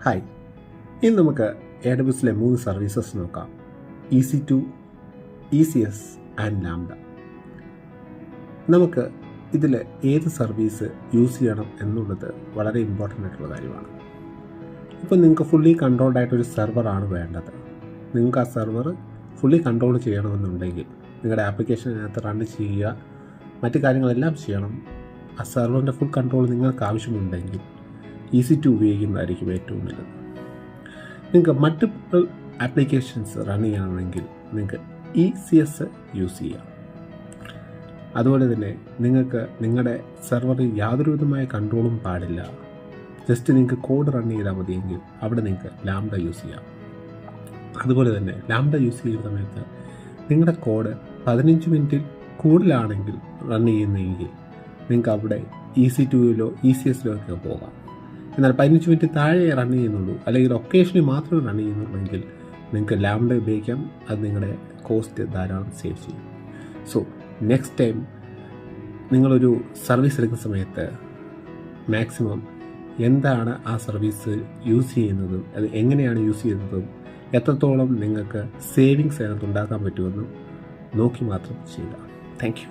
Hi, ഇന്ന് നമുക്ക് AWSലെ 3 services നോക്കാം. EC2, ECS and lambda. നമുക്ക് ഇതിൽ ഏത് സർവീസ് യൂസ് ചെയ്യണം എന്നുള്ളത് വളരെ ഇമ്പോർട്ടൻ്റ് ആയിട്ടുള്ള കാര്യമാണ്. ഇപ്പോൾ നിങ്ങൾക്ക് ഫുള്ളി കൺട്രോൾഡ് ആയിട്ടൊരു സെർവറാണ് വേണ്ടത്. നിങ്ങൾക്ക് ആ സെർവർ ഫുള്ളി കൺട്രോൾ ചെയ്യണമെന്നുണ്ടെങ്കിൽ നിങ്ങളുടെ ആപ്ലിക്കേഷനകത്ത് റൺ ചെയ്യുക, മറ്റു കാര്യങ്ങളെല്ലാം ചെയ്യണം. ആ സെർവറിൻ്റെ ഫുൾ കൺട്രോൾ നിങ്ങൾക്ക് ആവശ്യമുണ്ടെങ്കിൽ EC2 ഉപയോഗിക്കുന്നതായിരിക്കും ഏറ്റവും നല്ലത്. നിങ്ങൾക്ക് മൾട്ടിപ്പിൾ ആപ്ലിക്കേഷൻസ് റൺ ചെയ്യണമെങ്കിൽ നിങ്ങൾക്ക് ECS യൂസ് ചെയ്യാം. അതുപോലെ തന്നെ നിങ്ങൾക്ക് നിങ്ങളുടെ സെർവറിൽ യാതൊരു വിധമായ കൺട്രോളും പാടില്ല, ജസ്റ്റ് നിങ്ങൾക്ക് കോഡ് റൺ ചെയ്താൽ മതിയെങ്കിൽ അവിടെ നിങ്ങൾക്ക് ലാംഡ യൂസ് ചെയ്യാം. അതുപോലെ തന്നെ ലാംഡ യൂസ് ചെയ്യുന്ന സമയത്ത് നിങ്ങളുടെ കോഡ് 15 മിനിറ്റിൽ കൂടുതലാണെങ്കിൽ റൺ ചെയ്യുന്നെങ്കിൽ നിങ്ങൾക്ക് അവിടെ EC2-ലോ ECS-ലോ ഒക്കെ പോകാം. എന്നാൽ 15 മിനിറ്റ് താഴെ റൺ ചെയ്യുന്നുള്ളൂ, അല്ലെങ്കിൽ ഒക്കേഷനിൽ മാത്രമേ റൺ ചെയ്യുന്നുള്ളെങ്കിൽ നിങ്ങൾക്ക് ലാംഡ ഉപയോഗിക്കാം. അത് നിങ്ങളുടെ കോസ്റ്റ് ധാരാളം സേവ് ചെയ്യും. സോ നെക്സ്റ്റ് ടൈം നിങ്ങളൊരു സർവീസ് എടുക്കുന്ന സമയത്ത് മാക്സിമം എന്താണ് ആ സർവീസ് യൂസ് ചെയ്യുന്നതും അത് എങ്ങനെയാണ് യൂസ് ചെയ്യുന്നതും എത്രത്തോളം നിങ്ങൾക്ക് സേവിങ്സ് അതിനകത്ത് ഉണ്ടാക്കാൻ പറ്റുമെന്നും നോക്കി മാത്രം ചെയ്യുക. Thank you.